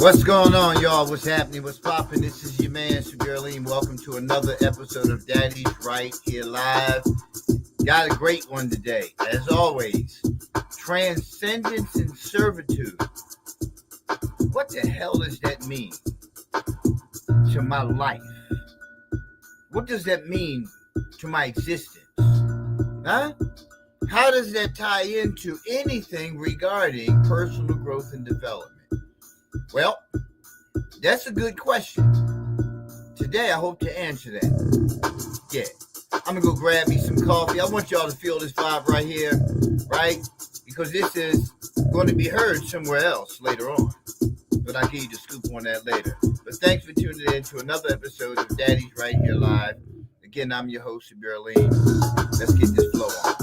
What's going on, y'all? What's happening? What's popping? This is your man, Sugarleen. Welcome to another episode of Daddy's Right Here Live. Got a great one today, as always. Transcendence and Servitude. What the hell does that mean to my life? What does that mean to my existence? Huh? How does that tie into anything regarding personal growth and development? Well, that's a good question. Today, I hope to answer that. Yeah. I'm going to go grab me some coffee. I want y'all to feel this vibe right here, right? Because this is going to be heard somewhere else later on. But I'll give you the scoop on that later. But thanks for tuning in to another episode of Daddy's Right Here Live. Again, I'm your host, Sugarleen. Let's get this flow on.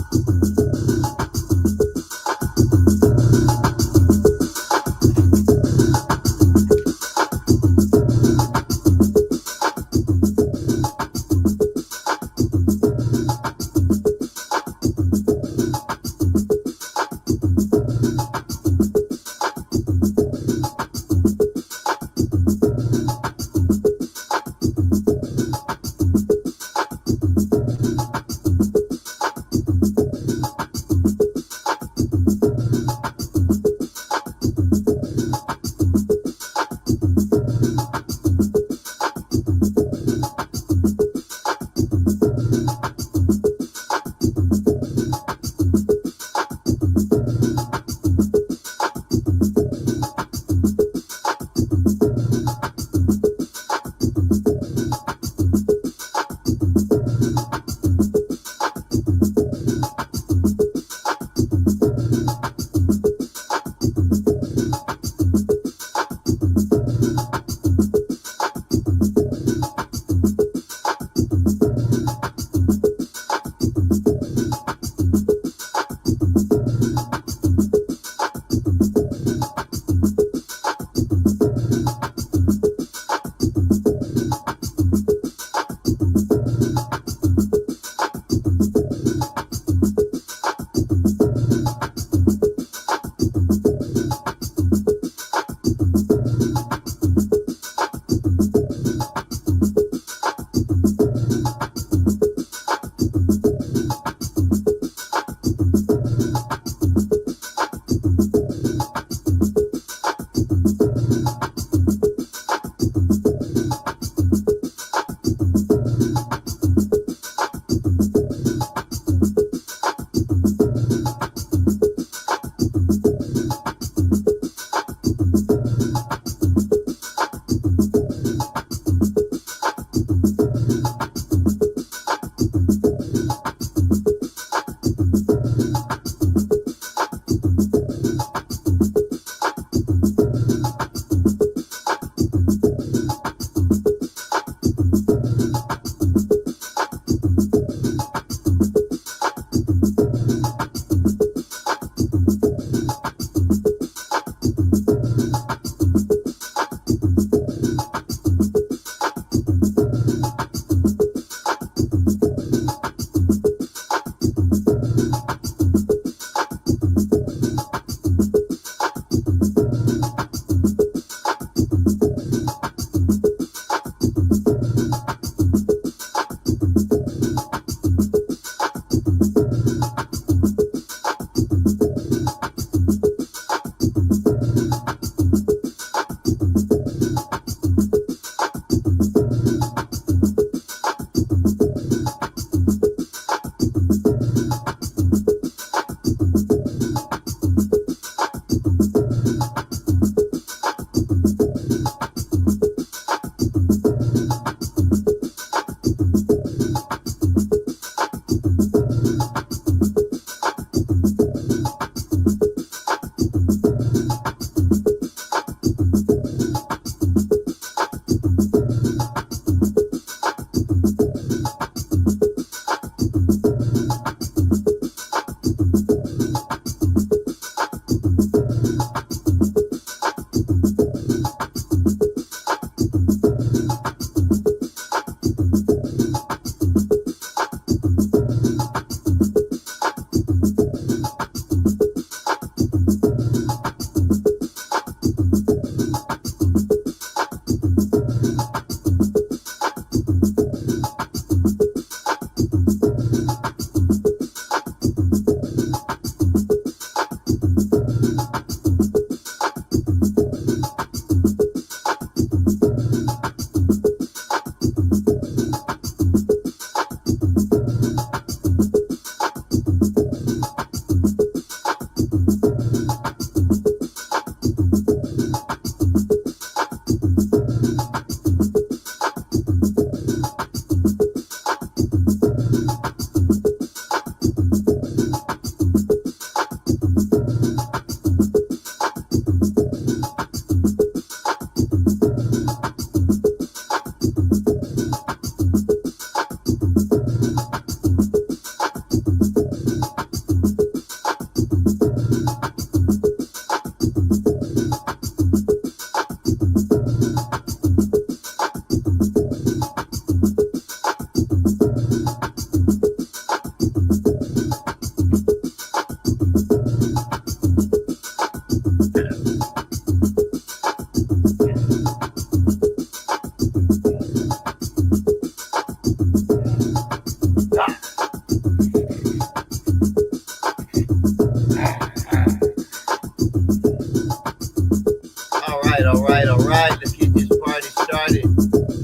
all right. Let's get this party started.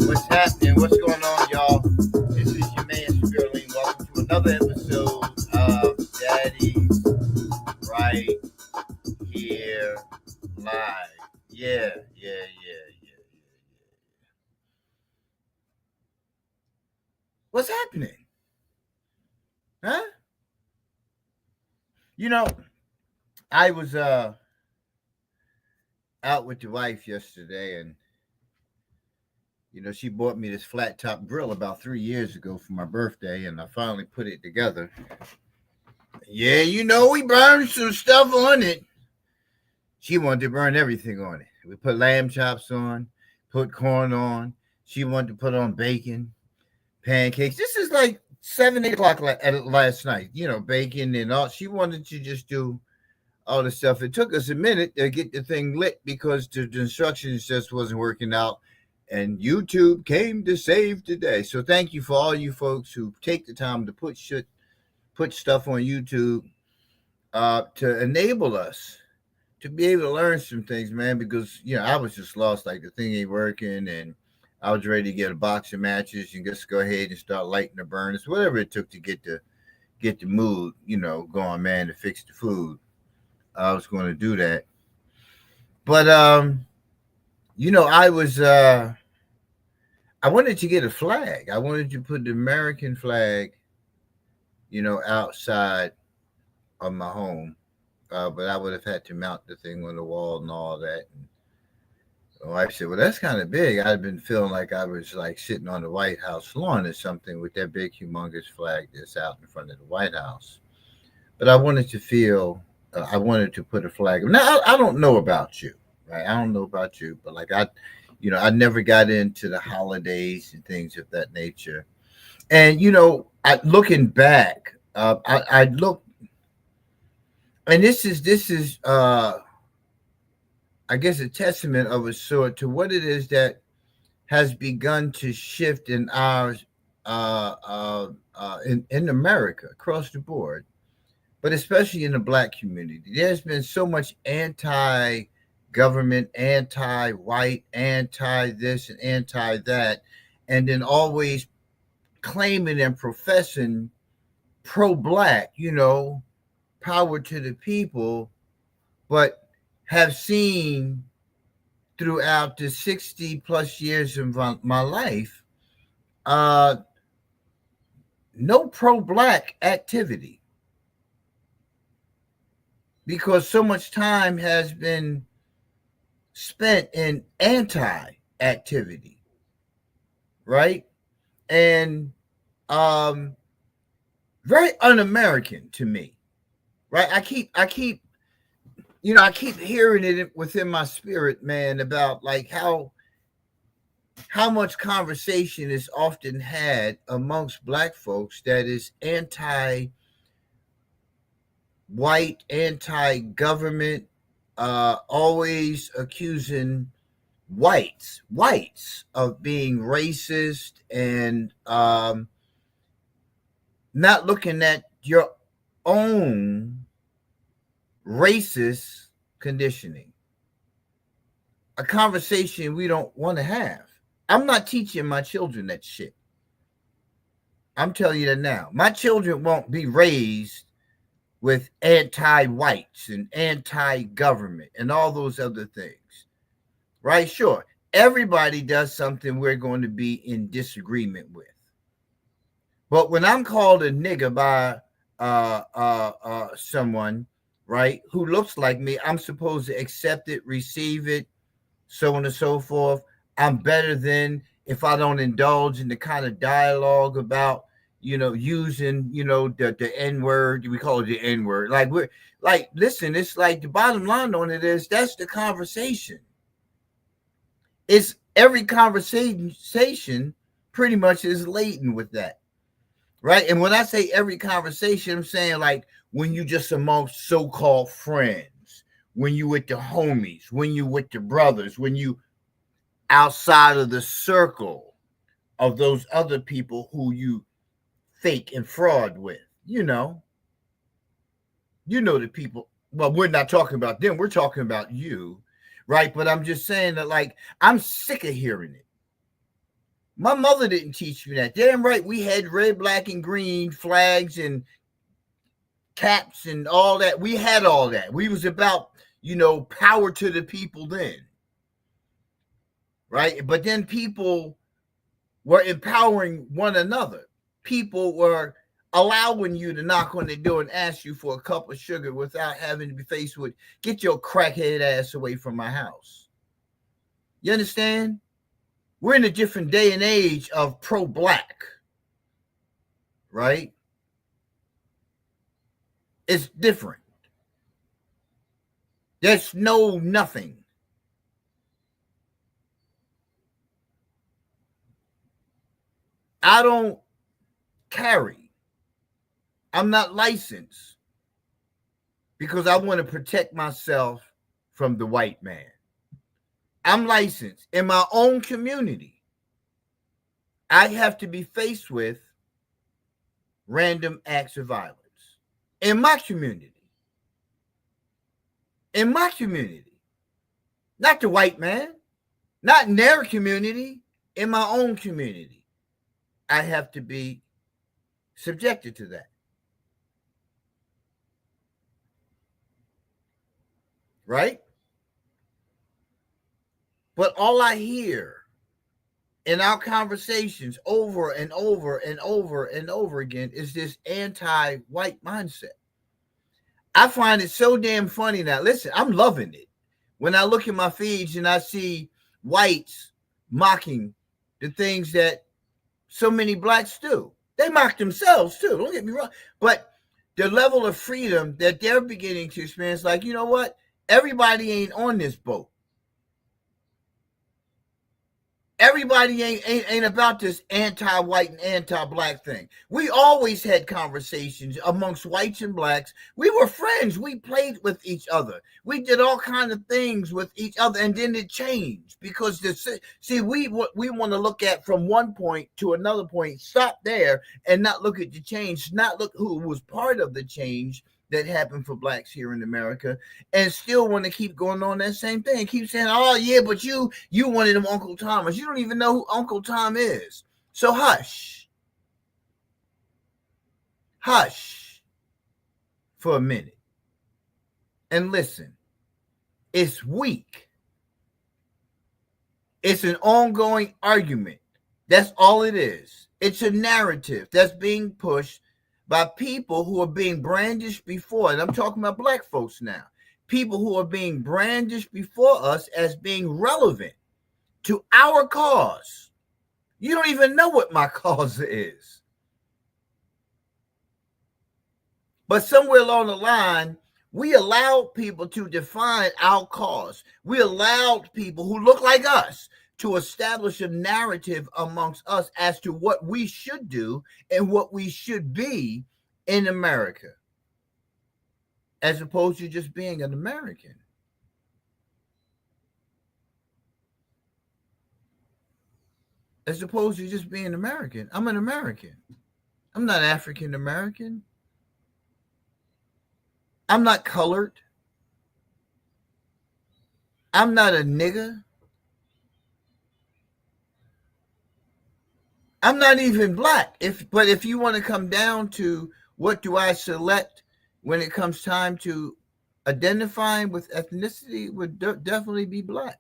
What's happening? What's going on, y'all? This is your man Sterling. Welcome to another episode of Daddy's Right Here Live. Yeah. What's happening? Huh? You know, I was out with the wife yesterday, and she bought me this flat top grill about 3 years ago for my birthday, and I finally put it together. Yeah, we burned some stuff on it. She wanted to burn everything on it. We put lamb chops on, put corn on. She wanted to put on bacon, pancakes. This is like 7, 8 o'clock last night. Bacon and all. She wanted to just do all the stuff. It took us a minute to get the thing lit because the instructions just wasn't working out. And YouTube came to save the day. So thank you for all you folks who take the time to put stuff on YouTube to enable us to be able to learn some things, man. Because I was just lost, like the thing ain't working, and I was ready to get a box of matches and just go ahead and start lighting the burners, whatever it took to get the mood, going, man, to fix the food. I was going to do that, but I wanted to get a flag. I wanted to put the American flag, outside of my home. But I would have had to mount the thing on the wall and all that. And my wife said, well, that's kind of big. I'd been feeling like I was like sitting on the White House lawn or something with that big, humongous flag that's out in front of the White House. But I wanted to put a flag. Now, I don't know about you, right? I don't know about you, but like I never got into the holidays and things of that nature. And, looking back, I look, and this is I guess a testament of a sort to what it is that has begun to shift in ours in America across the board, but especially in the Black community. There's been so much anti-government, anti-white, anti-this and anti-that, and then always claiming and professing pro-Black, power to the people, but have seen throughout the 60 plus years of my life, no pro-Black activity, because so much time has been spent in anti-activity, right? And very un-American to me, right? I keep hearing it within my spirit, man, about like how much conversation is often had amongst Black folks that is anti-white, anti-government, always accusing whites of being racist and not looking at your own racist conditioning. A conversation we don't want to have. I'm not teaching my children that shit. I'm telling you that now. My children won't be raised with anti-whites and anti-government and all those other things. Right? Sure. Everybody does something we're going to be in disagreement with. But when I'm called a nigger by someone, right, who looks like me, I'm supposed to accept it, receive it, so on and so forth. I'm better than if I don't indulge in the kind of dialogue about, using, the N-word. We call it the N-word. Like, we're like, listen, it's like the bottom line on it is that's the conversation. It's every conversation pretty much is laden with that. Right. And when I say every conversation, I'm saying like when you just amongst so-called friends, when you with the homies, when you with the brothers, when you outside of the circle of those other people who you fake and fraud with, the people. Well, we're not talking about them. We're talking about you. right? But I'm just saying that, like, I'm sick of hearing it. My mother didn't teach me that. Damn right, we had red, black, and green flags and caps and all that. We had all that. We was about, power to the people then, right? But then people were empowering one another. People were allowing you to knock on the door and ask you for a cup of sugar without having to be faced with, get your crackhead ass away from my house. You understand? We're in a different day and age of pro-black, right? It's different. There's no nothing. I don't carry. I'm not licensed because I want to protect myself from the white man. I'm licensed in my own community. I have to be faced with random acts of violence in my community. In my community. Not the white man, not in their community, in my own community. I have to be subjected to that. Right? But all I hear in our conversations over and over and over and over again is this anti-white mindset. I find it so damn funny now. Listen, I'm loving it. When I look at my feeds and I see whites mocking the things that so many blacks do. They mock themselves too, don't get me wrong. But the level of freedom that they're beginning to experience, like, you know what? Everybody ain't on this boat. Everybody ain't about this anti-white and anti-black thing. We always had conversations amongst whites and blacks. We were friends. We played with each other. We did all kinds of things with each other, and then it changed because we want to look at from one point to another point, stop there, and not look at the change, not look who was part of the change that happened for blacks here in America, and still want to keep going on that same thing. Keep saying, oh yeah, but you wanted them Uncle Thomas. You don't even know who Uncle Tom is. So hush for a minute and listen. It's weak. It's an ongoing argument. That's all it is. It's a narrative that's being pushed by people who are being brandished before, and I'm talking about black folks now, people who are being brandished before us as being relevant to our cause. You don't even know what my cause is. But somewhere along the line, we allowed people to define our cause. We allowed people who look like us to establish a narrative amongst us as to what we should do and what we should be in America, as opposed to just being an American. As opposed to just being American. I'm an American. I'm not African American. I'm not colored. I'm not a nigga. I'm not even black. But if you want to come down to what do I select when it comes time to identifying with ethnicity, it would definitely be black.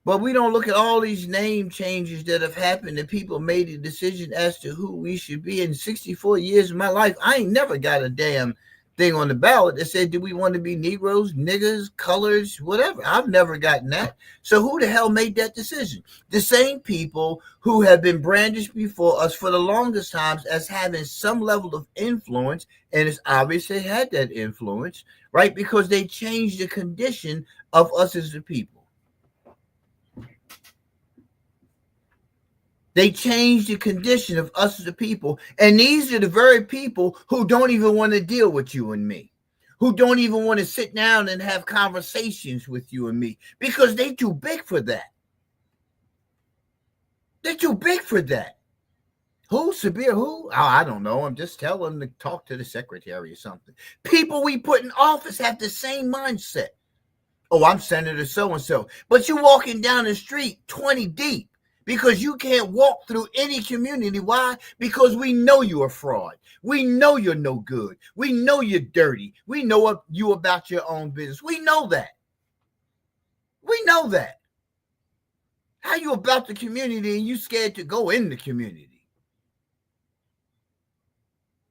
But we don't look at all these name changes that have happened and people made a decision as to who we should be. In 64 years of my life, I ain't never got a damn thing on the ballot that said, do we want to be Negroes, niggers, colors, whatever. I've never gotten that. So who the hell made that decision? The same people who have been brandished before us for the longest times as having some level of influence, and it's obvious they had that influence, right? Because they changed the condition of us as the people. They changed the condition of us as the people. And these are the very people who don't even want to deal with you and me, who don't even want to sit down and have conversations with you and me, because they're too big for that. They're too big for that. Who? Sabir? Who? Oh, I don't know. I'm just telling them to talk to the secretary or something. People we put in office have the same mindset. Oh, I'm Senator so-and-so. But you walking down the street 20 deep because you can't walk through any community. Why? Because we know you're a fraud. We know you're no good. We know you're dirty. We know you about your own business. We know that. We know that. How you about the community and you scared to go in the community?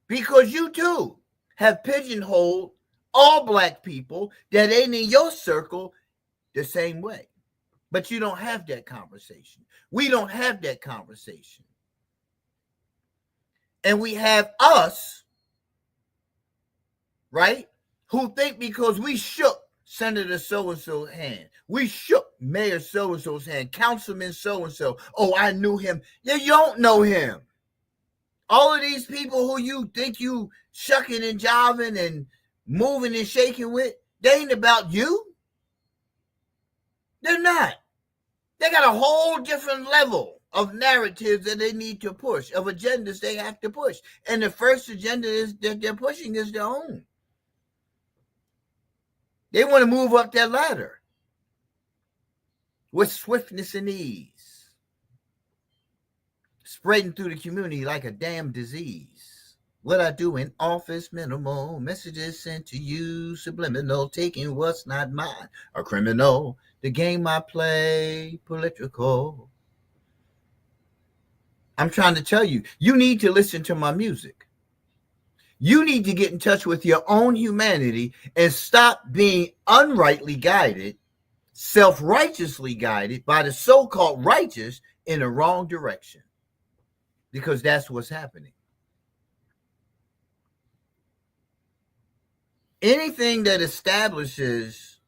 Because you too have pigeonholed all black people that ain't in your circle the same way. But you don't have that conversation. We don't have that conversation. And we have us, right, who think because we shook Senator so-and-so's hand, we shook Mayor so-and-so's hand, Councilman so-and-so, oh, I knew him. Yeah, you don't know him. All of these people who you think you shucking and jiving and moving and shaking with, they ain't about you. They're not. They got a whole different level of narratives that they need to push, of agendas they have to push. And the first agenda that they're pushing is their own. They want to move up that ladder with swiftness and ease, spreading through the community like a damn disease. What I do in office, minimal, messages sent to you, subliminal, taking what's not mine, a criminal, the game I play, political. I'm trying to tell you, you need to listen to my music. You need to get in touch with your own humanity and stop being unrightly guided, self-righteously guided by the so-called righteous in the wrong direction. Because that's what's happening. Anything that establishes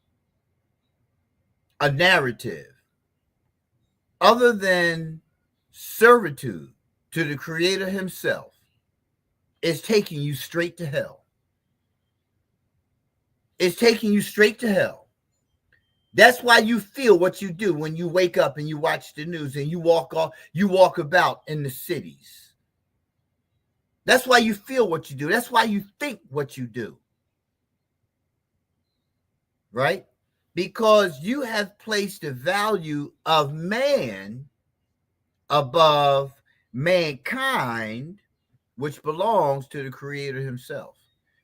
a narrative other than servitude to the Creator himself is taking you straight to hell. It's taking you straight to hell. That's why you feel what you do when you wake up and you watch the news and you walk about in the cities. That's why you feel what you do. That's why you think what you do. Right? Because you have placed the value of man above mankind, which belongs to the Creator himself.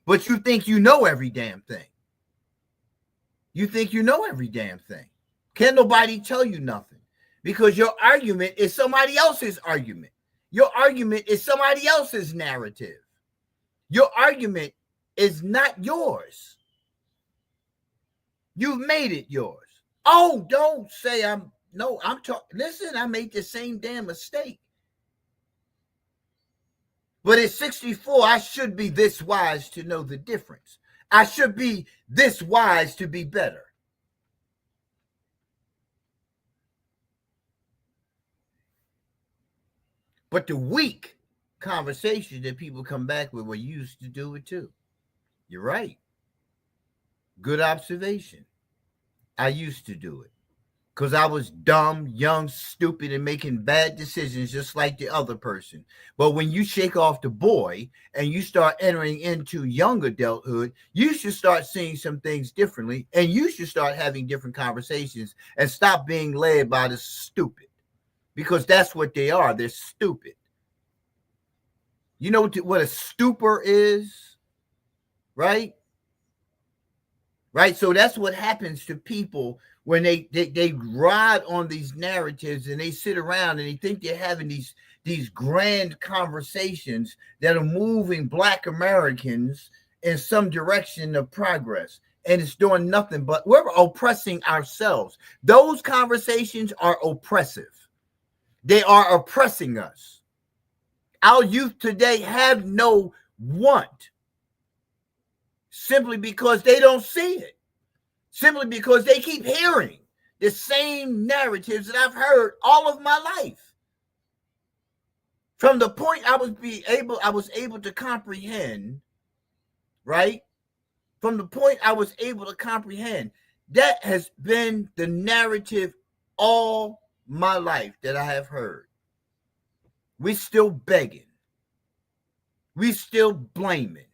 But you think you know every damn thing. You think you know every damn thing. Can't nobody tell you nothing because your argument is somebody else's argument. Your argument is somebody else's narrative. Your argument is not yours. You've made it yours. Oh, don't say I'm talking. Listen, I made the same damn mistake. But at 64, I should be this wise to know the difference. I should be this wise to be better. But the weak conversation that people come back with, well, you used to do it too. You're right. Good observation. I used to do it because I was dumb, young, stupid, and making bad decisions just like the other person. But when you shake off the boy and you start entering into young adulthood, you should start seeing some things differently, and you should start having different conversations and stop being led by the stupid, because that's what they are. They're stupid. You know what a stupor is, right? Right. So that's what happens to people when they ride on these narratives and they sit around and they think they're having these grand conversations that are moving Black Americans in some direction of progress. And it's doing nothing but we're oppressing ourselves. Those conversations are oppressive. They are oppressing us. Our youth today have no want, simply because they don't see it, simply because they keep hearing the same narratives that I've heard all of my life. From the point I was able to comprehend, right? From the point I was able to comprehend, that has been the narrative all my life that I have heard. We still begging. We still blaming.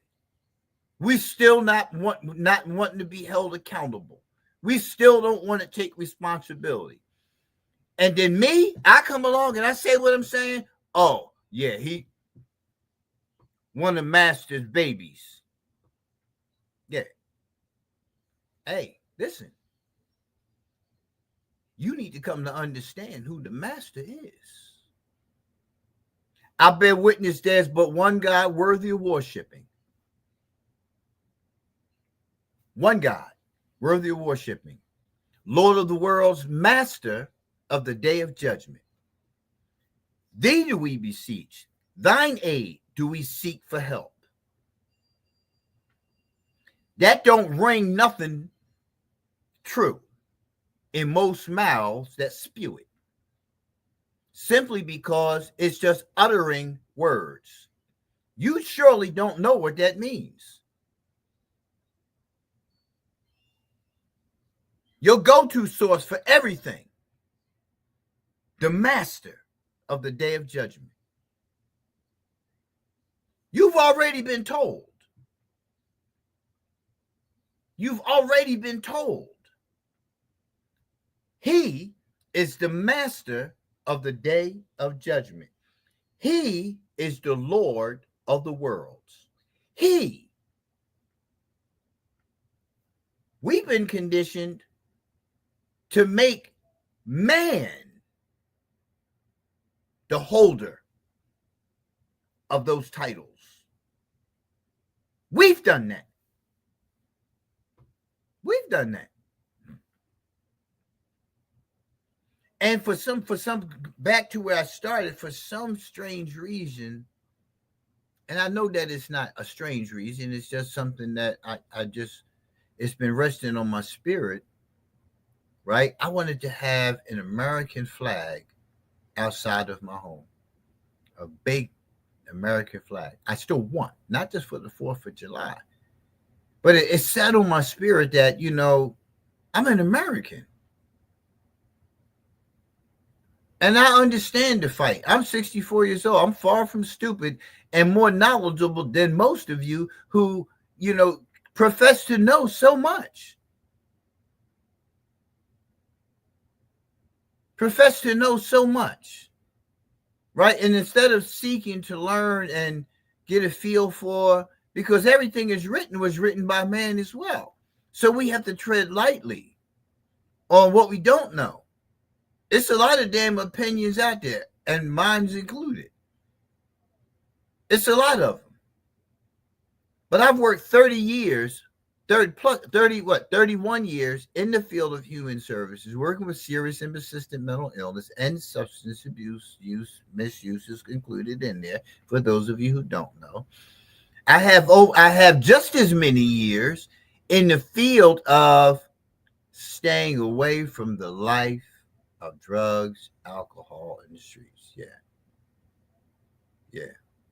We still not wanting to be held accountable. We still don't want to take responsibility. And then me, I come along and I say what I'm saying. Oh, yeah, he one of master's babies. Yeah. Hey, listen. You need to come to understand who the master is. I bear witness there's but one God worthy of worshiping. One God worthy of worshiping. Lord of the world's master of the day of judgment. Thee do we beseech. Thine aid do we seek for help. That don't ring nothing true in most mouths that spew it. Simply because it's just uttering words. You surely don't know what that means. Your go-to source for everything. The master of the day of judgment. You've already been told. You've already been told. He is the master of the day of judgment. He is the Lord of the worlds. We've been conditioned to make man the holder of those titles. We've done that. We've done that. And for some, back to where I started, for some strange reason, and I know that it's not a strange reason, it's just something that it's been resting on my spirit, right? I wanted to have an American flag outside of my home, a big American flag. I still want, not just for the 4th of July, but it set on my spirit that, I'm an American. And I understand the fight. I'm 64 years old. I'm far from stupid and more knowledgeable than most of you who, profess to know so much. Profess to know so much. Right? And instead of seeking to learn and get a feel for, because everything was written by man as well. So we have to tread lightly on what we don't know. It's a lot of damn opinions out there, and mine's included. It's a lot of them. But I've worked 31 years in the field of human services, working with serious and persistent mental illness and substance abuse, misuse is included in there, for those of you who don't know. I have just as many years in the field of staying away from the life of drugs, alcohol, and the streets. Yeah.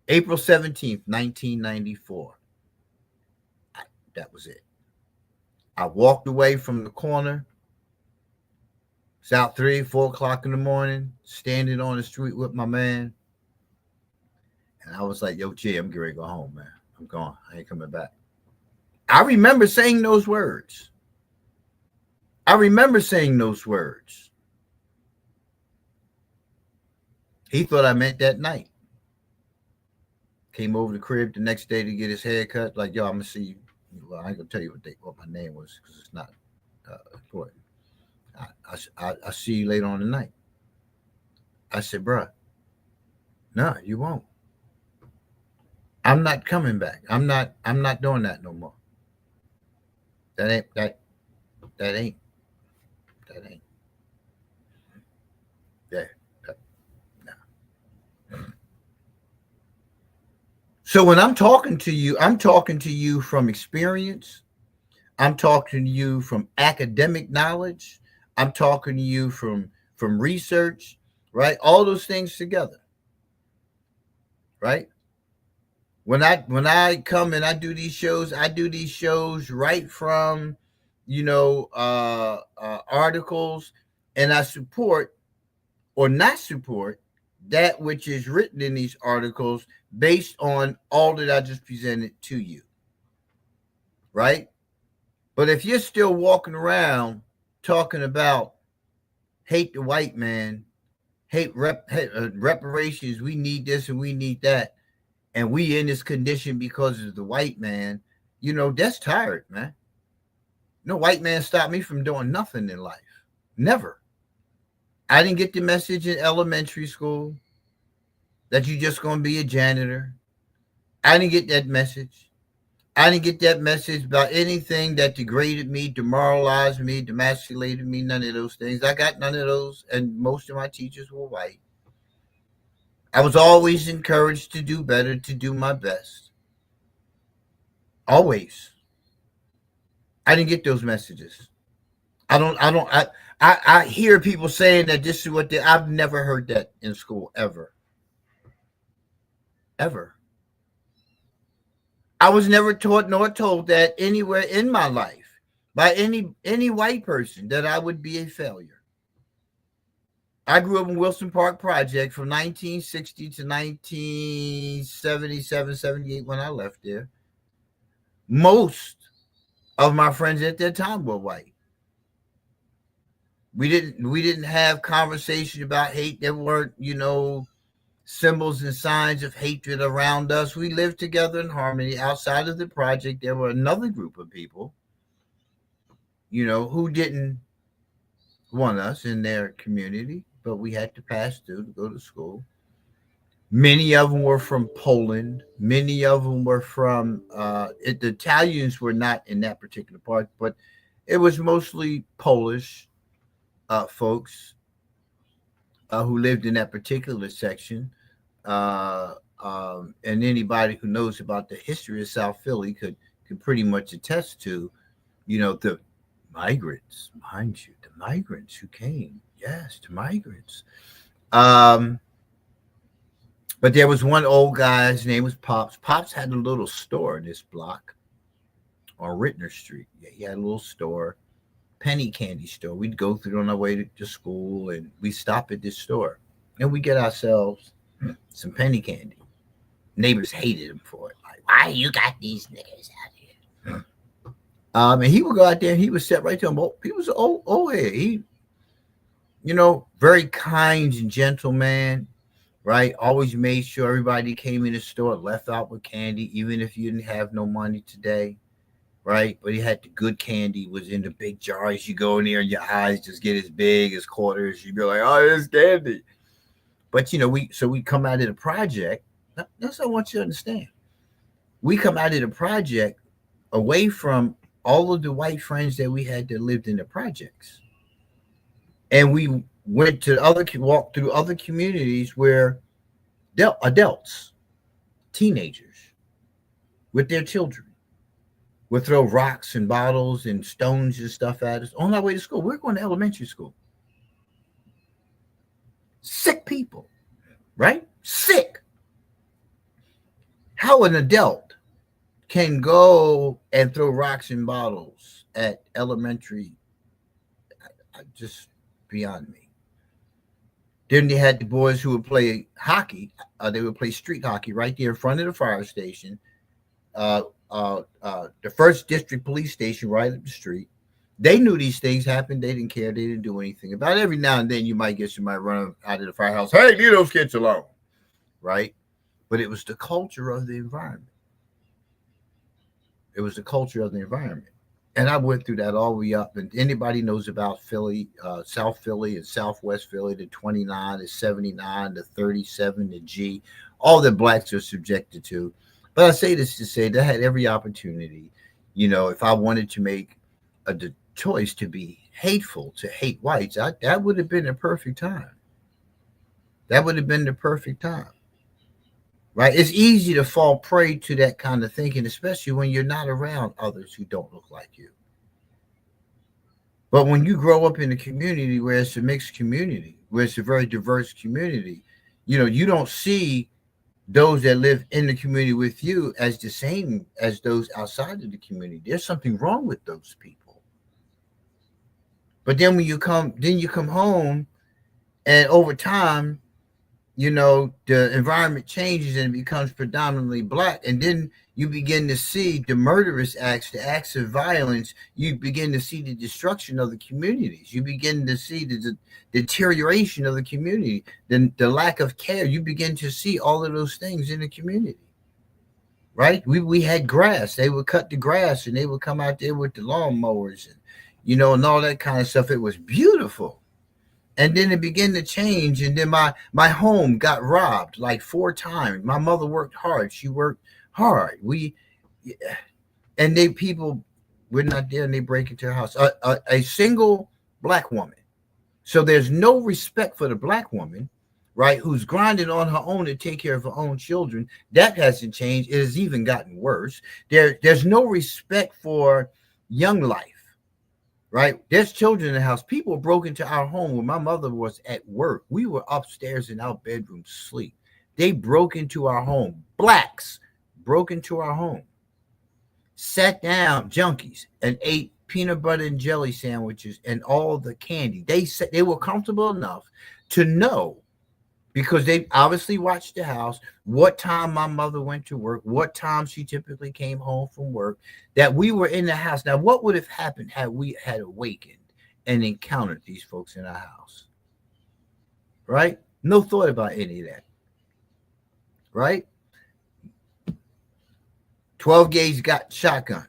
April 17th, 1994. That was it. I walked away from the corner. It's out 3, 4 o'clock in the morning, standing on the street with my man. And I was like, yo, G, I'm getting ready to go home, man. I'm gone. I ain't coming back. I remember saying those words. He thought I meant that night. Came over the crib the next day to get his hair cut. Like, yo, I'm going to see you. Well, I ain't going to tell you what my name was because it's not important. I'll see you later on tonight. I said, bruh, no, you won't. I'm not coming back. I'm not doing that no more. That ain't. Yeah. No. So when I'm talking to you from experience. I'm talking to you from academic knowledge. I'm talking to you from research, right? All those things together, right? When I come and I do these shows right from, articles, and I support or not support that which is written in these articles based on all that I just presented to you, right? But if you're still walking around talking about hate the white man, hate reparations, we need this and we need that, and we in this condition because of the white man, that's tired, man. No white man stopped me from doing nothing in life. Never. I didn't get the message in elementary school that you just going to be a janitor. I didn't get that message. I didn't get that message about anything that degraded me, demoralized me, demasculated me, none of those things. I got none of those, and most of my teachers were white. I was always encouraged to do better, to do my best. Always. I didn't get those messages. I hear people saying that this is what I've never heard that in school, ever. Ever. I was never taught nor told that anywhere in my life by any white person that I would be a failure. I grew up in Wilson Park Project from 1960 to 1977, 78 when I left there. Most of my friends at that time were white. We didn't have conversation about hate. There weren't, symbols and signs of hatred around us. We lived together in harmony. Outside of the project, there were another group of people, who didn't want us in their community, but we had to pass through to go to school. Many of them were from Poland. Many of them were from the Italians were not in that particular part, but it was mostly Polish folks who lived in that particular section. And anybody who knows about the history of South Philly could pretty much attest to, the migrants, mind you, the migrants who came. Yes, the migrants. But there was one old guy, his name was Pops. Pops had a little store in this block on Rittner Street. Yeah, he had a little store, penny candy store. We'd go through on our way to school, and we stop at this store, and we get ourselves some penny candy. Neighbors hated him for it. Like, why you got these niggas out here? And he would go out there and he would sit right there. He was an old head. He, very kind and gentle man, right? Always made sure everybody came in the store left out with candy, even if you didn't have no money today, right? But he had the good candy, was in the big jars. You go in there and your eyes just get as big as quarters. You'd be like, oh, there's candy. But, we come out of the project. That's what I want you to understand. We come out of the project away from all of the white friends that we had that lived in the projects. And we walked through other communities where adults, teenagers, with their children, would throw rocks and bottles and stones and stuff at us on our way to school. We're going to elementary school. Sick people, right? Sick. How an adult can go and throw rocks and bottles at elementary, just beyond me. Then they had the boys who would play hockey. They would play street hockey right there in front of the fire station. The first district police station right up the street. They knew these things happened. They didn't care. They didn't do anything about it. Every now and then you might get somebody running out of the firehouse. Hey, leave those kids alone. Right? But it was the culture of the environment. It was the culture of the environment. And I went through that all the way up. And anybody knows about Philly, South Philly and Southwest Philly, the 29, the 79, the 37, the G, all that blacks are subjected to. But I say this to say they had every opportunity, if I wanted to make the choice to be hateful, to hate whites, that would have been the perfect time. That would have been the perfect time. Right? It's easy to fall prey to that kind of thinking, especially when you're not around others who don't look like you. But when you grow up in a community where it's a mixed community, where it's a very diverse community, you don't see those that live in the community with you as the same as those outside of the community. There's something wrong with those people. But then when you come home, and over time, the environment changes and it becomes predominantly black, and then you begin to see the murderous acts, the acts of violence. You begin to see the destruction of the communities. You begin to see the deterioration of the community, the lack of care. You begin to see all of those things in the community, right? We had grass. They would cut the grass and they would come out there with the lawnmowers and all that kind of stuff. It was beautiful. And then it began to change, and then my home got robbed like 4 times. My mother worked hard. She worked hard. And they people were not there, and they break into her house. A single black woman. So there's no respect for the black woman, right? Who's grinding on her own to take care of her own children. That hasn't changed. It has even gotten worse. There's no respect for young life. Right? There's children in the house. People broke into our home when my mother was at work. We were upstairs in our bedroom sleep. They broke into our home. Blacks broke into our home, sat down, junkies, and ate peanut butter and jelly sandwiches and all the candy. They said they were comfortable enough to know, because they obviously watched the house, what time my mother went to work, what time she typically came home from work, that we were in the house. Now, what would have happened had we had awakened and encountered these folks in our house? Right? No thought about any of that. Right? 12 gauge got shotgun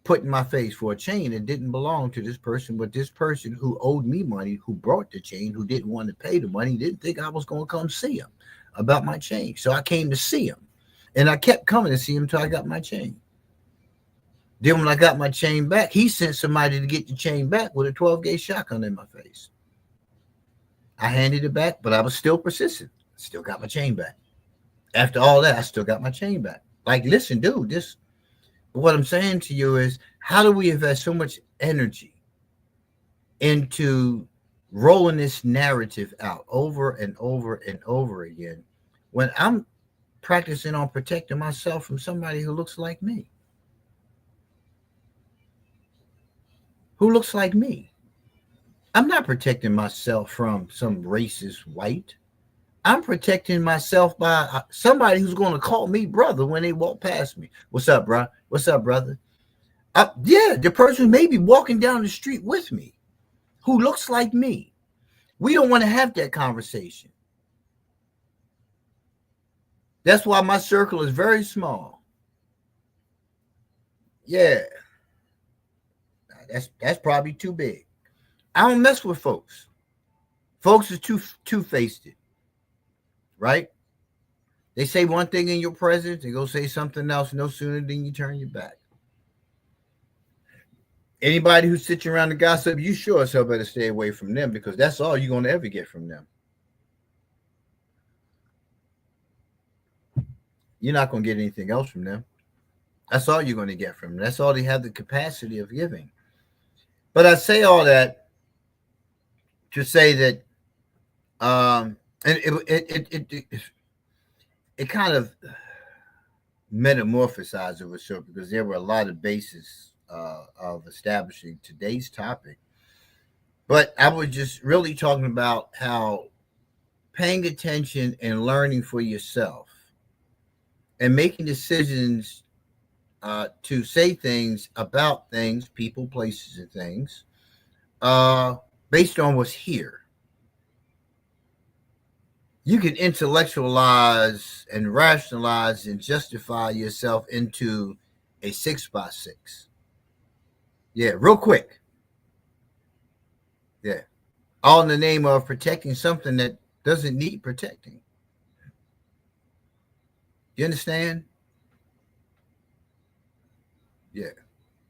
put in my face for a chain that didn't belong to this person, but this person who owed me money, who brought the chain, who didn't want to pay the money, didn't think I was going to come see him about my chain. So I came to see him, and I kept coming to see him until I got my chain. Then when I got my chain back, he sent somebody to get the chain back with a 12 gauge shotgun in my face. I handed it back, but I was still persistent. Still got my chain back. After all that, I still got my chain back. Like, listen, dude, what I'm saying to you is, how do we invest so much energy into rolling this narrative out over and over and over again when I'm practicing on protecting myself from somebody who looks like me? Who looks like me? I'm not protecting myself from some racist white. I'm protecting myself by somebody who's going to call me brother when they walk past me. What's up, bro? What's up, brother? Yeah, the person may be walking down the street with me who looks like me. We don't want to have that conversation. That's why my circle is very small. Yeah, that's probably too big. I don't mess with folks. Folks are two-faced, right? They say one thing in your presence, they go say something else no sooner than you turn your back. Anybody who sits around the gossip, you sure as hell better stay away from them, because that's all you're going to ever get from them. You're not going to get anything else from them. That's all you're going to get from them. That's all they have the capacity of giving. But I say all that to say that and it kind of metamorphosized over so, because there were a lot of bases of establishing today's topic. But I was just really talking about how paying attention and learning for yourself and making decisions to say things about things, people, places, and things based on what's here. You can intellectualize and rationalize and justify yourself into a 6x6. Yeah, real quick. Yeah. All in the name of protecting something that doesn't need protecting. You understand? Yeah.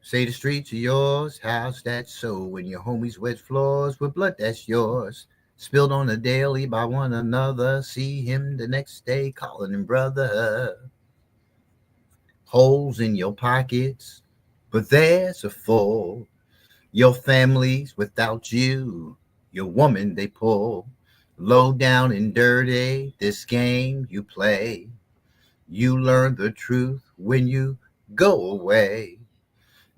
Say the streets are yours, how's that so? When your homies wet floors with blood that's yours, spilled on a daily by one another, see him the next day calling him brother. Holes in your pockets, but there's a full. Your family's without you, your woman they pull. Low down and dirty, this game you play. You learn the truth when you go away.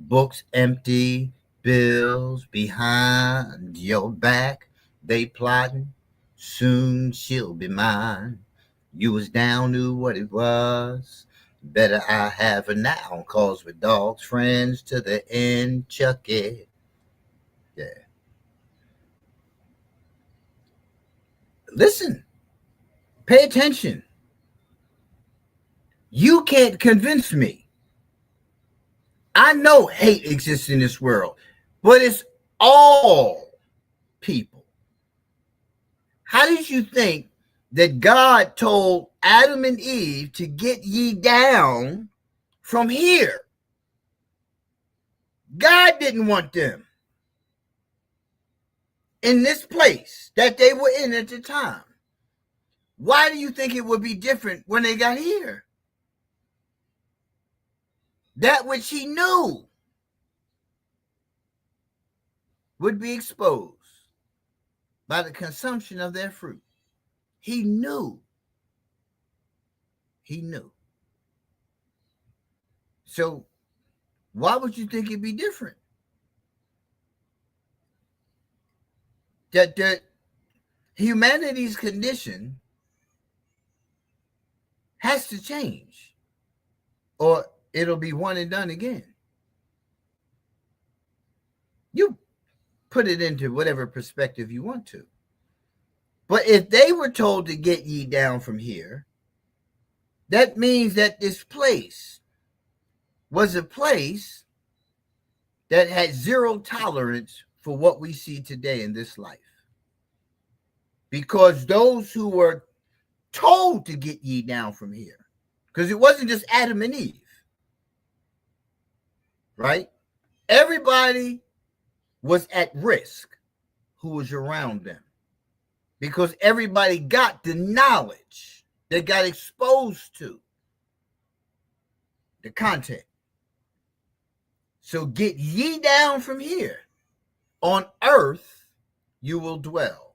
Books empty, bills behind your back. They plotting, Soon she'll be mine. You was down, knew what it was. Better I have her now, cause we're dogs, friends to the end, Chucky. Yeah. Listen, pay attention. You can't convince me. I know hate exists in this world, but it's all people. How did you think that God told Adam and Eve to get ye down from here? God didn't want them in this place that they were in at the time. Why do you think it would be different when they got here? That which he knew would be exposed by the consumption of their fruit. He knew. He knew. So why would you think it'd be different? That humanity's condition has to change, or it'll be one and done again. You put it into whatever perspective you want to. But if they were told to get ye down from here, that means that this place was a place that had zero tolerance for what we see today in this life. Because those who were told to get ye down from here, because it wasn't just Adam and Eve, right? Everybody was at risk who was around them, because everybody got the knowledge, they got exposed to the content. So get ye down from here. On earth you will dwell.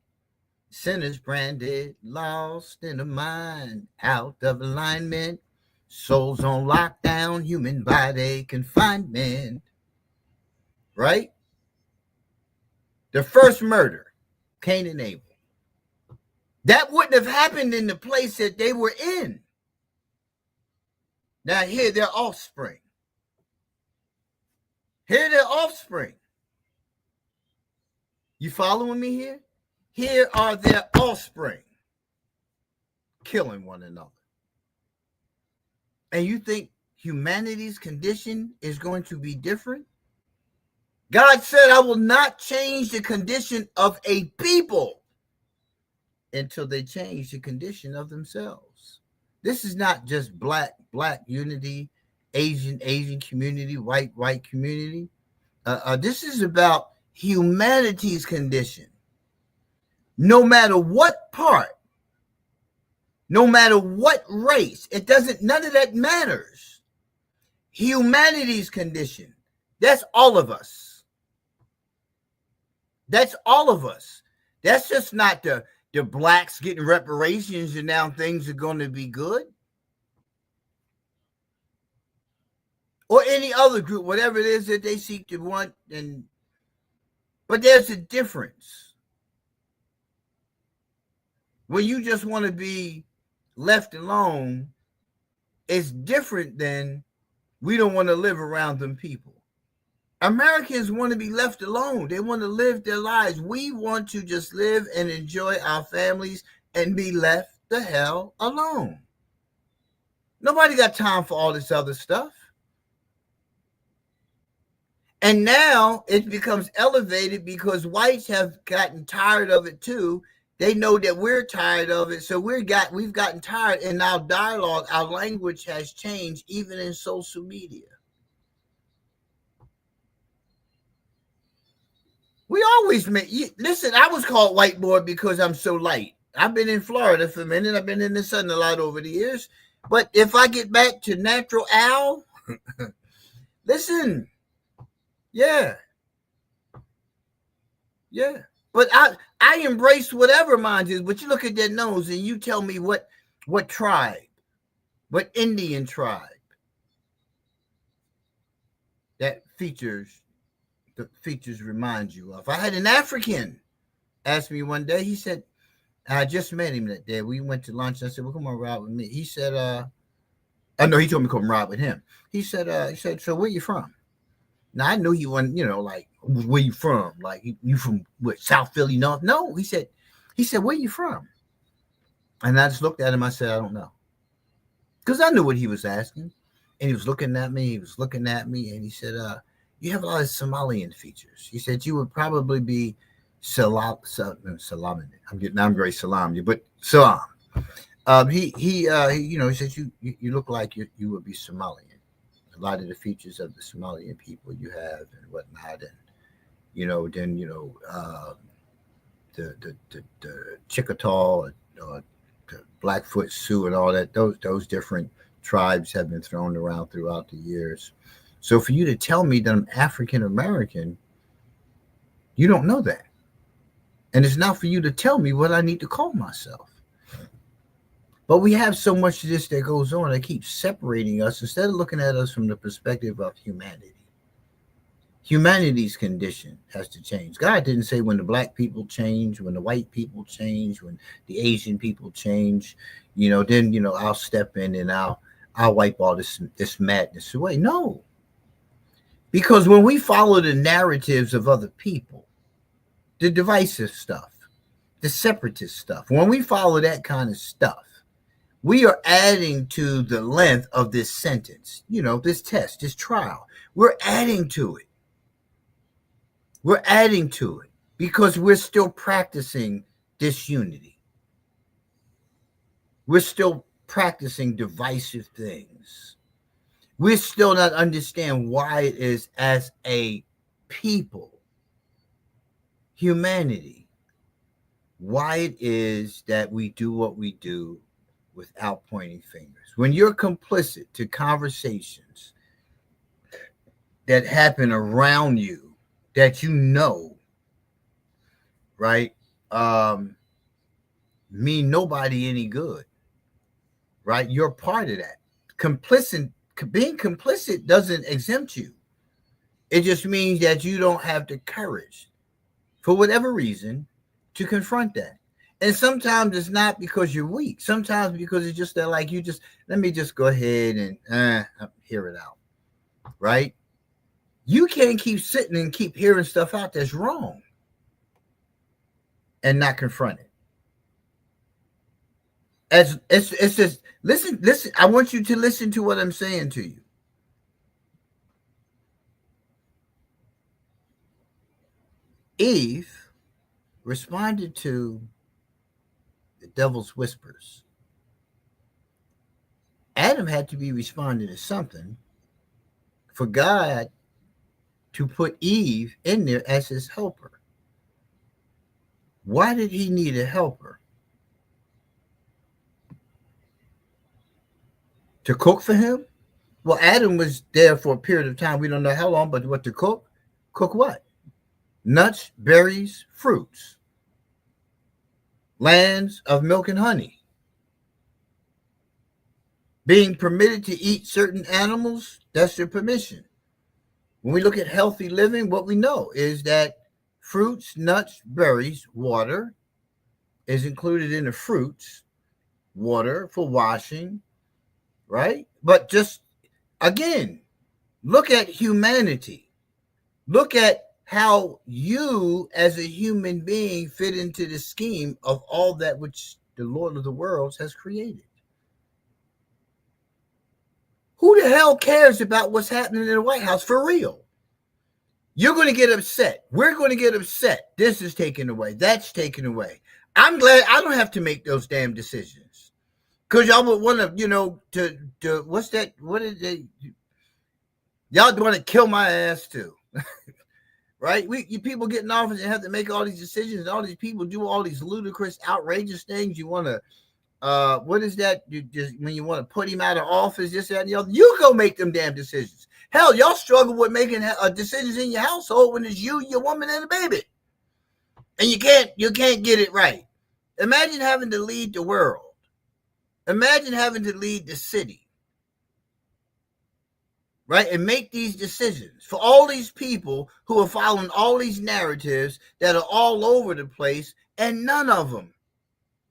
Sinners branded, lost in the mind, out of alignment, souls on lockdown, human body confinement. Right? The first murder, Cain and Abel. That wouldn't have happened in the place that they were in. Now here their offspring. Here their offspring. You following me here? Here are their offspring killing one another. And you think humanity's condition is going to be different? God said, I will not change the condition of a people until they change the condition of themselves. This is not just black unity, Asian community, white community. This is about humanity's condition. No matter what part, no matter what race, it doesn't, none of that matters. Humanity's condition. That's all of us. That's all of us. That's just not the blacks getting reparations and now things are going to be good. Or any other group, whatever it is that they seek to want. But there's a difference. When you just want to be left alone, it's different than we don't want to live around them people. Americans want to be left alone. They want to live their lives. We want to just live and enjoy our families and be left the hell alone. Nobody got time for all this other stuff. And now it becomes elevated because whites have gotten tired of it too. They know that we're tired of it. So we've gotten tired, and our dialogue, our language has changed even in social media. We always listen, I was called white boy because I'm so light. I've been in Florida for a minute. I've been in the sun a lot over the years. But if I get back to natural Al, listen, yeah. But I embrace whatever mine is. But you look at their nose and you tell me what tribe, what Indian tribe that the features remind you of. I had an African ask me one day, he said, And I just met him that day. We went to lunch. I said, "Well, come on, ride with me." He said, I know he told me to come ride with him. He said, so where you from? Now I knew he wasn't, like where you from? Like you from what, South Philly, North? No, he said, where you from? And I just looked at him. I said, I don't know, because I knew what he was asking, and he was looking at me. He was looking at me, and he said, you have a lot of Somalian features. He said you would probably be Salam. I'm very Salam, but Salam. He says you look like you would be Somalian. A lot of the features of the Somalian people you have and whatnot, and the Chickasaw, the Blackfoot Sioux, and all that. Those different tribes have been thrown around throughout the years. So for you to tell me that I'm African American, you don't know that, and it's not for you to tell me what I need to call myself. But we have so much of this that goes on that keeps separating us instead of looking at us from the perspective of humanity. Humanity's condition has to change. God didn't say when the black people change, when the white people change, when the Asian people change, then I'll step in and I'll wipe all this madness away. No. Because when we follow the narratives of other people, the divisive stuff, the separatist stuff, when we follow that kind of stuff, we are adding to the length of this sentence, this test, this trial. We're adding to it. We're adding to it because we're still practicing disunity. We're still practicing divisive things. We're still not understand why it is as a people, humanity, why it is that we do what we do without pointing fingers. When you're complicit to conversations that happen around you that right, mean nobody any good, right? You're part of that. Being complicit doesn't exempt you. It just means that you don't have the courage, for whatever reason, to confront that. And sometimes it's not because you're weak. Sometimes because it's just that, like, let me just go ahead and hear it out, right? You can't keep sitting and keep hearing stuff out that's wrong and not confront it. It's just listen. I want you to listen to what I'm saying to you. Eve responded to the devil's whispers. Adam had to be responding to something for God to put Eve in there as his helper. Why did he need a helper? To cook for him? Well, Adam was there for a period of time. We don't know how long, but what to cook? Cook what? Nuts, berries, fruits. Lands of milk and honey. Being permitted to eat certain animals, that's their permission. When we look at healthy living, what we know is that fruits, nuts, berries, water is included in the fruits. Water for washing, right? But just, again, look at humanity. Look at how you as a human being fit into the scheme of all that which the Lord of the worlds has created. Who the hell cares about what's happening in the White House for real? You're going to get upset. We're going to get upset. This is taken away. That's taken away. I'm glad I don't have to make those damn decisions. Because y'all would want to, to what's that? What is they? Y'all want to kill my ass too. Right? You people get in office and have to make all these decisions, and all these people do all these ludicrous, outrageous things. You want to, what is that? You just when you want to put him out of office, this, that, and the other. You go make them damn decisions. Hell, y'all struggle with making decisions in your household when it's you, your woman, and a baby, and you can't get it right. Imagine having to lead the world. Imagine having to lead the city. Right? And make these decisions for all these people who are following all these narratives that are all over the place, and none of them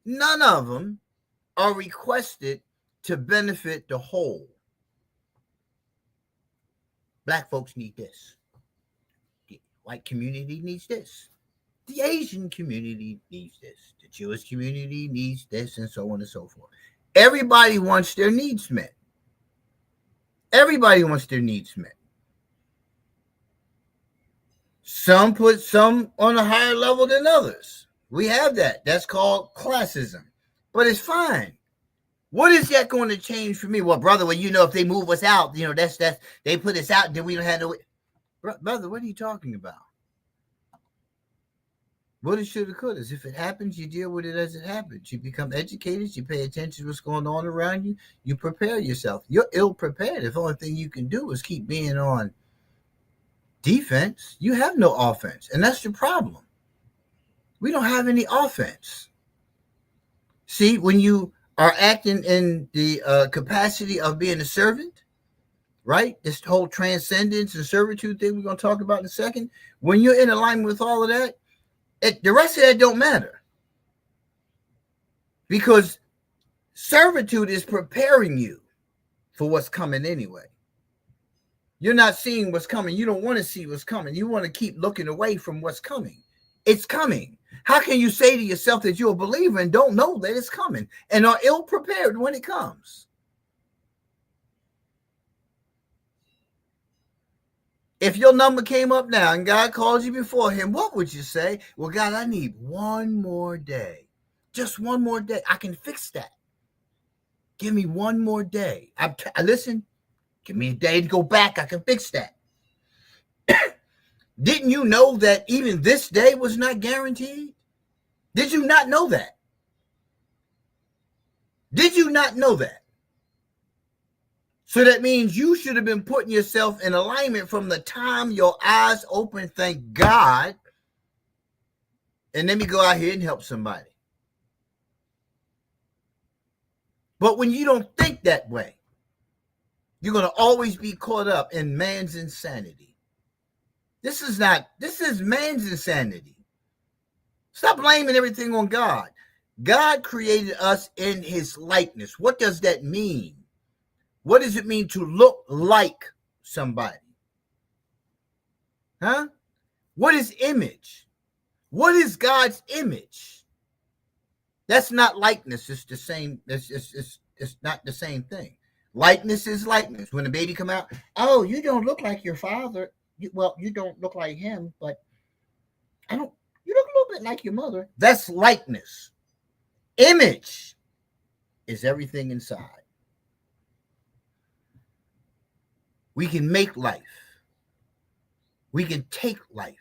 None of them are requested to benefit the whole. Black folks need this. The white community needs this. The Asian community needs this. The Jewish community needs this, and so on and so forth. Everybody wants their needs met. Everybody wants their needs met. Some put some on a higher level than others. We have that. That's called classism. But it's fine. What is that going to change for me? Well, brother, well, if they move us out, that's they put us out, then we don't have no. Brother, what are you talking about? What it should have could is if it happens, you deal with it as it happens. You become educated, you pay attention to what's going on around you, you prepare yourself. You're ill prepared. If the only thing you can do is keep being on defense, you have no offense. And that's the problem. We don't have any offense. See, when you are acting in the capacity of being a servant, right? This whole transcendence and servitude thing we're going to talk about in a second. When you're in alignment with all of that, the rest of that don't matter. Because servitude is preparing you for what's coming anyway. You're not seeing what's coming. You don't want to see what's coming. You want to keep looking away from what's coming. It's coming. How can you say to yourself that you're a believer and don't know that it's coming and are ill prepared when it comes? If your number came up now and God called you before him, what would you say? Well, God, I need one more day. Just one more day. I can fix that. Give me one more day. Listen, give me a day to go back. I can fix that. Didn't you know that even this day was not guaranteed? Did you not know that? Did you not know that? So that means you should have been putting yourself in alignment from the time your eyes open, thank God, and let me go out here and help somebody. But when you don't think that way, you're going to always be caught up in man's insanity. This is man's insanity. Stop blaming everything on God. God created us in his likeness. What does that mean? What does it mean to look like somebody? Huh? What is image? What is God's image? That's not likeness. It's the same. It's not the same thing. Likeness is likeness. When the baby come out, oh, you don't look like your father. You don't look like him, but you look a little bit like your mother. That's likeness. Image is everything inside. We can make life. We can take life.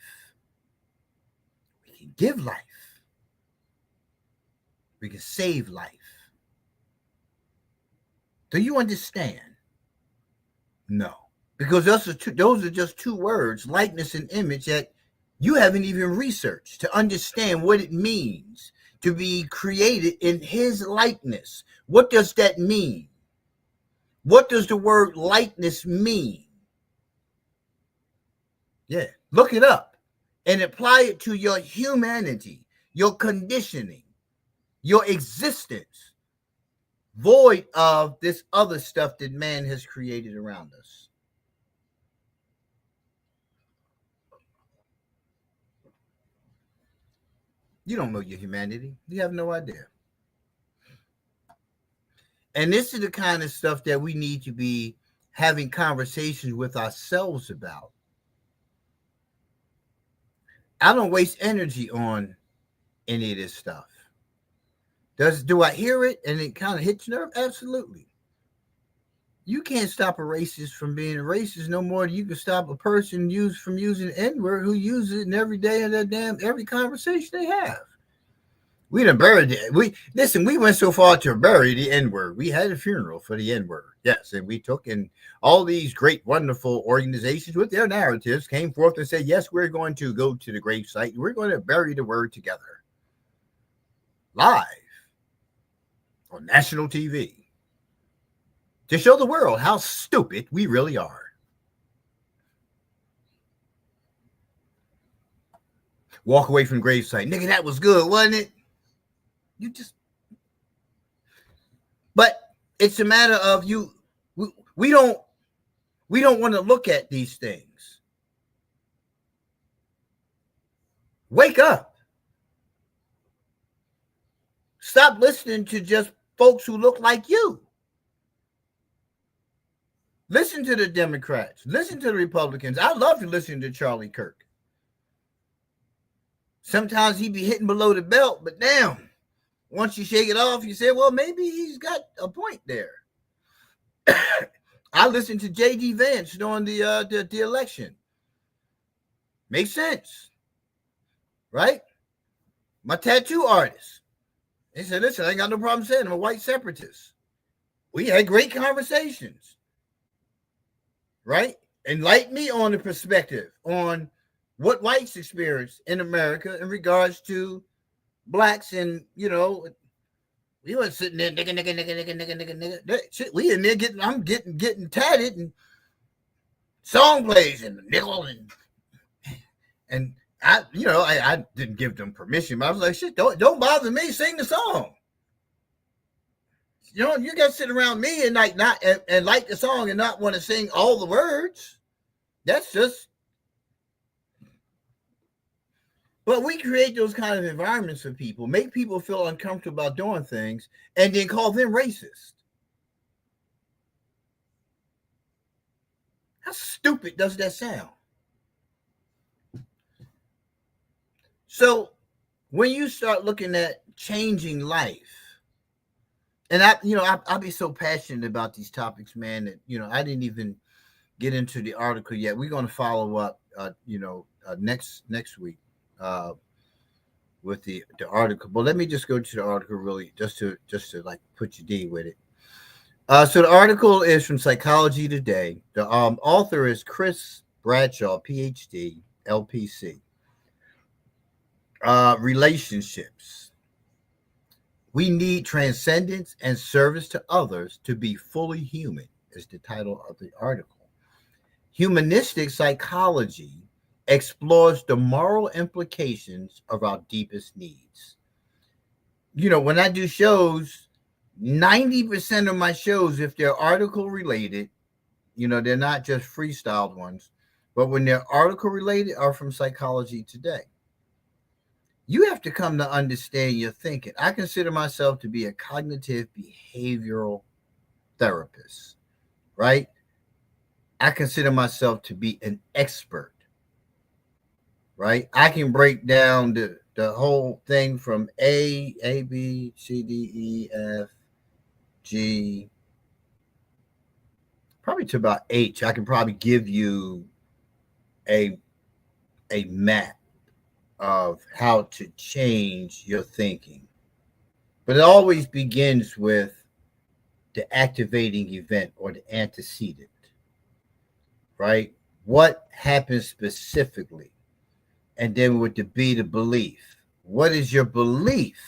We can give life. We can save life. Do you understand? No. Because those are just two words, likeness and image, that you haven't even researched to understand what it means to be created in his likeness. What does that mean? What does the word likeness mean? Yeah, look it up and apply it to your humanity, your conditioning, your existence, void of this other stuff that man has created around us. You don't know your humanity. You have no idea. And this is the kind of stuff that we need to be having conversations with ourselves about. I don't waste energy on any of this stuff. Do I hear it and it kind of hits nerve? Absolutely. You can't stop a racist from being a racist no more than you can stop a person from using N-word who uses it in every day of every conversation they have. We done buried it. We went so far to bury the N-word. We had a funeral for the N-word. Yes, and we took in all these great, wonderful organizations with their narratives came forth and said, yes, we're going to go to the grave site. We're going to bury the word together. Live on national TV. To show the world how stupid we really are. Walk away from the gravesite. Nigga, that was good, wasn't it? But it's a matter of we don't want to look at these things. Wake up. Stop listening to just folks who look like you. Listen to the Democrats. Listen to the Republicans. I love to listen to Charlie Kirk. Sometimes he be hitting below the belt, but damn, once you shake it off, you say, well, maybe he's got a point there. I listened to J.D. Vance during the election. Makes sense, right? My tattoo artist, he said, listen, I ain't got no problem saying I'm a white separatist. We had great conversations, right? Enlighten me on the perspective on what whites experience in America in regards to blacks. And, you know, we weren't sitting there, nigga. Shit, we in there I'm getting tatted, and song plays and nickel and I didn't give them permission, but I was like, shit, don't bother me, sing the song. You know, you got to sit around me and like not and like the song and not want to sing all the words. That's just. But we create those kind of environments for people, make people feel uncomfortable about doing things, and then call them racist. How stupid does that sound? So when you start looking at changing life, and I'll be so passionate about these topics, man, that, I didn't even get into the article yet. We're going to follow up, next week with the article. But let me just go to the article really just to like put your D with it. So the article is from Psychology Today. The author is Chris Bradshaw, PhD, LPC. Relationships. We need transcendence and service to others to be fully human, is the title of the article. Humanistic psychology explores the moral implications of our deepest needs. When I do shows, 90% of my shows, if they're article related, they're not just freestyled ones, but when they're article related, are from Psychology Today. You have to come to understand your thinking. I consider myself to be a cognitive behavioral therapist, right? I consider myself to be an expert, right? I can break down the whole thing from A, B, C, D, E, F, G, probably to about H. I can probably give you a map of how to change your thinking. But it always begins with the activating event or the antecedent, right? What happens specifically? And then with the B, the belief. What is your belief,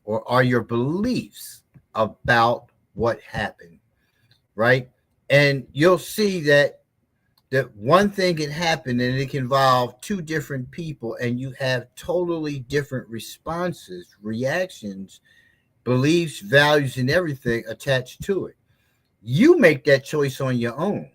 or are your beliefs about what happened, right? And you'll see that one thing can happen and it can involve two different people, and you have totally different responses, reactions, beliefs, values, and everything attached to it. You make that choice on your own.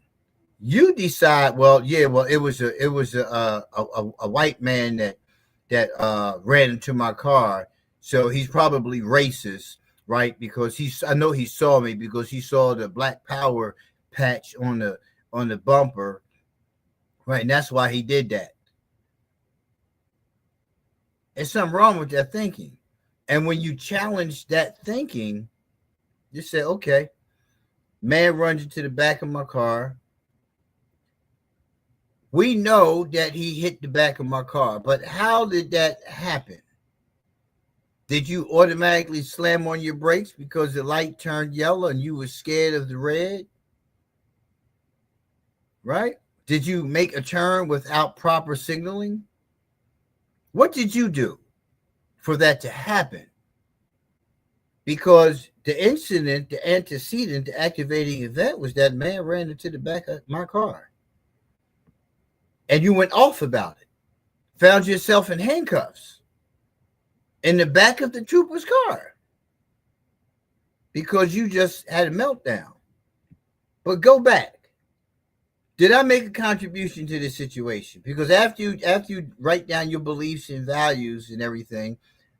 You decide, it was a white man that ran into my car, so he's probably racist, right? Because I know he saw me because he saw the Black Power patch on the bumper. Right, and that's why he did that. There's something wrong with that thinking. And when you challenge that thinking, you say, okay, man runs into the back of my car. We know that he hit the back of my car, but how did that happen? Did you automatically slam on your brakes because the light turned yellow and you were scared of the red? Right? Did you make a turn without proper signaling? What did you do for that to happen? Because the incident, the antecedent, the activating event was that man ran into the back of my car. And you went off about it. Found yourself in handcuffs in the back of the trooper's car. because you just had a meltdown. But go back. Did I make a contribution to this situation? Because after you write down your beliefs and values and everything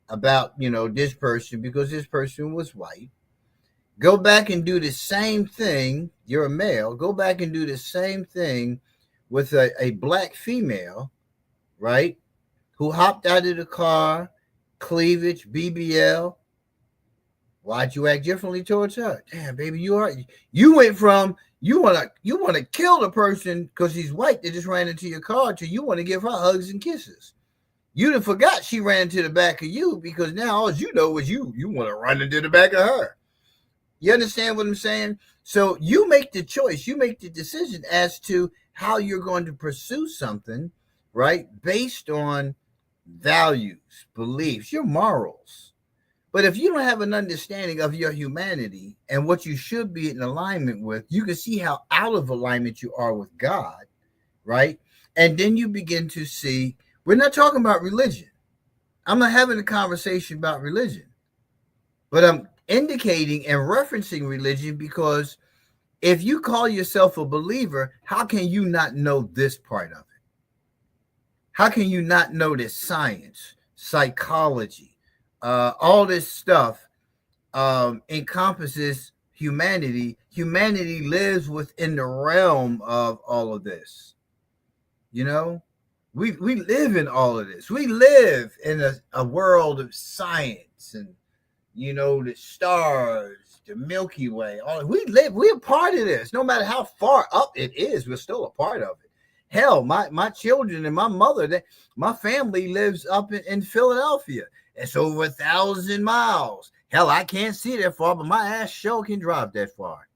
about, this person, because this person was white, go back and do the same thing. You're a male. Go back and do the same thing with a black female, right? Who hopped out of the car, cleavage, BBL. Why'd you act differently towards her? Damn, baby, you went from you wanna kill the person because he's white that just ran into your car to you want to give her hugs and kisses. You done forgot she ran into the back of you because now all you know is you want to run into the back of her. You understand what I'm saying? So you make the choice, you make the decision as to how you're going to pursue something, right? Based on values, beliefs, your morals. But if you don't have an understanding of your humanity and what you should be in alignment with, you can see how out of alignment you are with God, right? And then you begin to see, we're not talking about religion. I'm not having a conversation about religion, but I'm indicating and referencing religion because if you call yourself a believer, how can you not know this part of it? How can you not know that science, psychology, all this stuff encompasses humanity? Humanity lives within the realm of all of this. We live in all of this. We live in a world of science and, the stars, the Milky Way. We're a part of this. No matter how far up it is, we're still a part of it. Hell, my children and my mother, my family lives up in Philadelphia. It's over 1,000 miles. Hell, I can't see that far, but my ass sure can drive that far.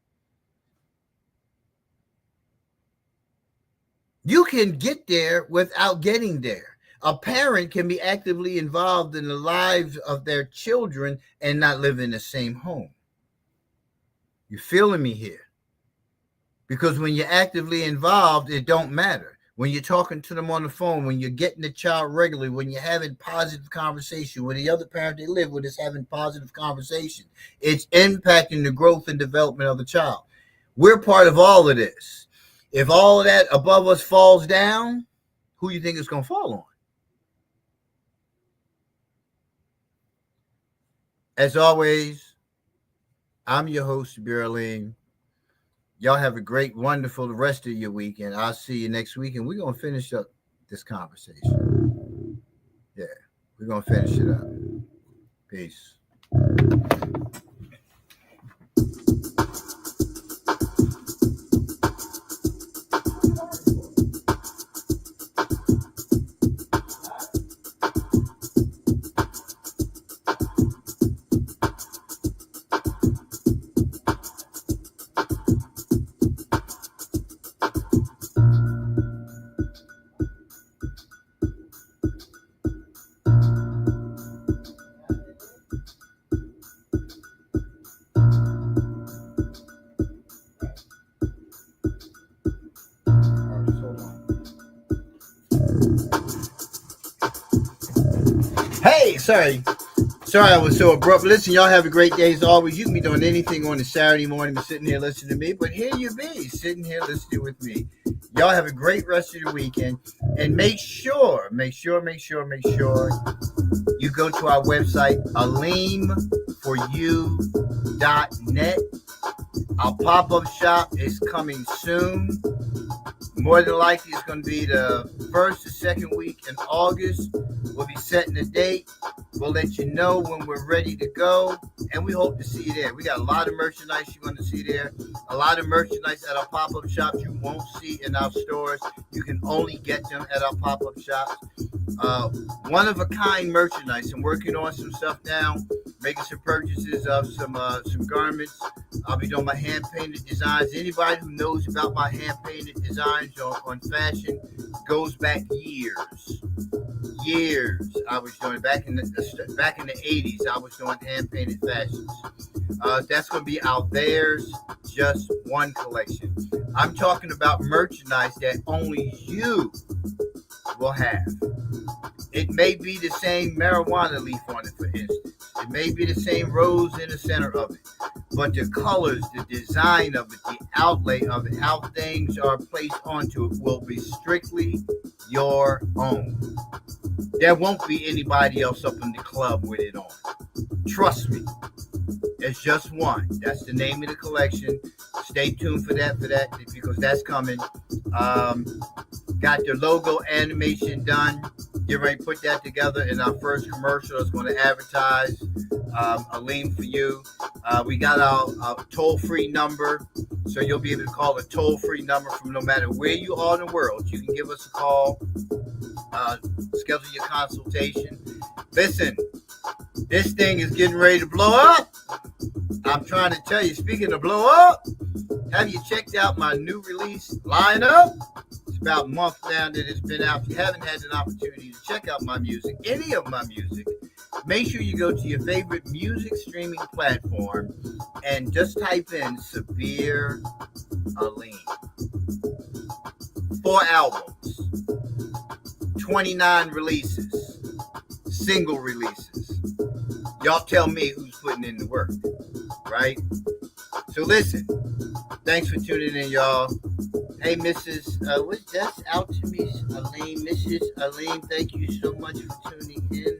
You can get there without getting there. A parent can be actively involved in the lives of their children and not live in the same home. You feeling me here? Because when you're actively involved, it don't matter. When you're talking to them on the phone, when you're getting the child regularly, when you're having positive conversation, when the other parent they live with is having positive conversation, it's impacting the growth and development of the child. We're part of all of this. If all of that above us falls down, who you think it's going to fall on? As always, I'm your host, Berlin. Y'all have a great, wonderful rest of your week, and I'll see you next week, and we're going to finish up this conversation. Yeah, we're going to finish it up. Peace. Hey, sorry I was so abrupt. Listen, y'all have a great day as always. You can be doing anything on a Saturday morning, but sitting here listening to me. But here you be, sitting here listening with me. Y'all have a great rest of the weekend. And make sure you go to our website, aleemforyou.net. Our pop-up shop is coming soon. More than likely, it's going to be the first or second week in August. We'll be setting the date. We'll let you know when we're ready to go, and we hope to see you there. We got a lot of merchandise you're going to see there. A lot of merchandise at our pop-up shops you won't see in our stores. You can only get them at our pop-up shops. One-of-a-kind merchandise. I'm working on some stuff now, making some purchases of some garments. I'll be doing my hand-painted designs. Anybody who knows about my hand-painted designs on fashion goes back years. I was doing back in the 80s. I was doing hand-painted fashions. That's going to be out there's just one collection. I'm talking about merchandise that only you will have. It may be the same marijuana leaf on it, for instance. It may be the same rose in the center of it. but the colors, the design of it, the outlay of it, how things are placed onto it will be strictly your own. There won't be anybody else up in the club with it on. Trust me. It's just one. That's the name of the collection. Stay tuned for that, because that's coming. Got the logo animation done. Get ready to put that together in our first commercial. It's going to advertise a link for you. We got our toll-free number, so you'll be able to call a toll-free number from no matter where you are in the world. You can give us a call, schedule your consultation. Listen, this thing is getting ready to blow up. I'm trying to tell you, speaking of blow up, have you checked out my new release lineup? It's about a month now that it's been out. If you haven't had an opportunity to check out my music, any of my music, make sure you go to your favorite music streaming platform and just type in Severe Aline. 4 albums, 29 releases, single releases. Y'all tell me who's putting in the work, right? So listen, thanks for tuning in, y'all. Hey, Mrs. That's out to me, Aline. Mrs. Aline, thank you so much for tuning in.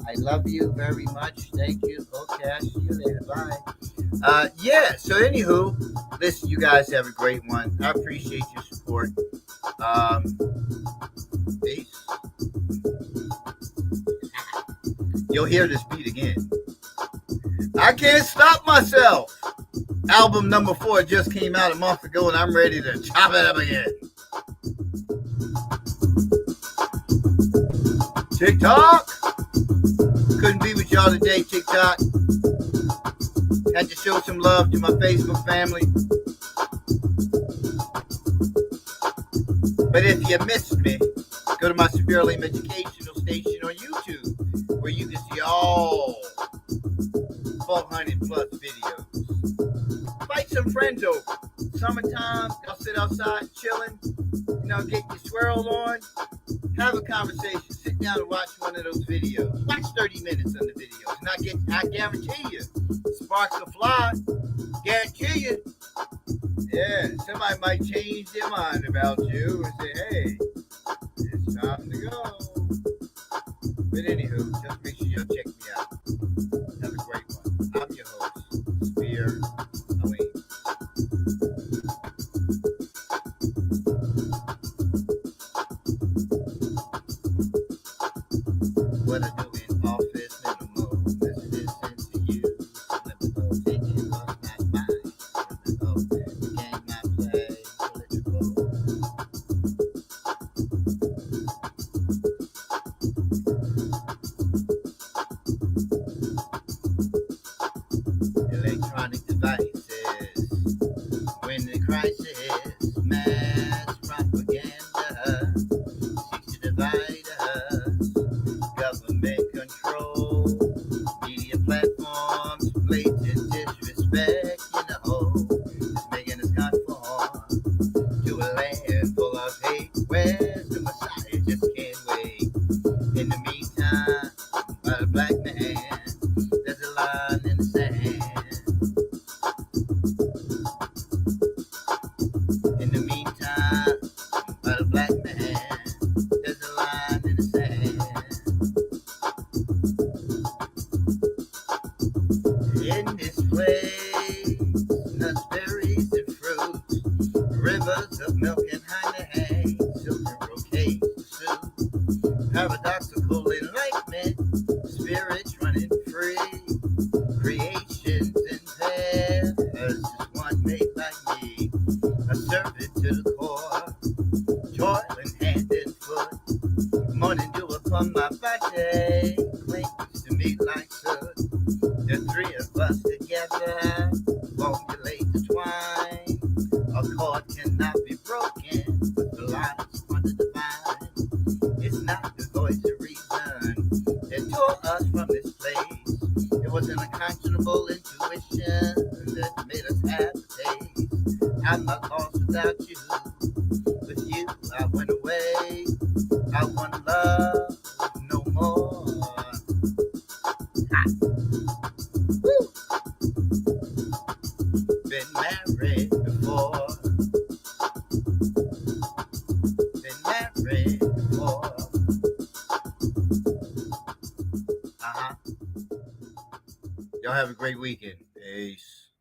I love you very much. Thank you. Okay, I'll see you later. Bye. So anywho, listen, you guys have a great one. I appreciate your support. Peace. You'll hear this beat again. I can't stop myself. Album number 4 just came out a month ago, and I'm ready to chop it up again. TikTok. Couldn't be with y'all today, TikTok. Had to show some love to my Facebook family. But if you missed me, go to my Severe Aline Educational Station on YouTube, where you can see all 400 plus videos. Invite some friends over. Summertime, y'all sit outside chilling, get your swirl on, have a conversation, sit down and watch one of those videos. Watch 30 minutes of the videos, and I guarantee you, sparks will fly. Guarantee you. Yeah, somebody might change their mind about you and say, hey, it's time to go. But anywho, just make sure y'all check me out. Have a great one. I'm your host, Severe Aline. What I do in office, minimal, messages sent to you, subliminal, thinking was not mine, subliminal, became my play, political. Electronic devices, when the crisis, mass propaganda seeks to divide us, government control, media platforms, blatant disrespect, is making us conform to a land full of hate, where the Messiah just can't wait. In the meantime, by the black man, there's a line in the sand. In the meantime, by the black man, there's a line in the sand. In this place, nuts, berries, and fruits, rivers of milk and honey, silk and brocade pursue, paradoxical enlightenment, spirits running free, creations in pairs, just one made like me, a servant to the core, toiling hand and foot, morning dew upon my body, clings to me like soot. The 3 of us together formulate the twine. A cord cannot be broken, but the line is from the divine. It's not the voice of reason that tore us from this place. It was an unconscionable intuition that made us have a taste. I'm not lost without you. With you, I went away. I want love no more. Ha. Woo. Y'all have a great weekend. Peace.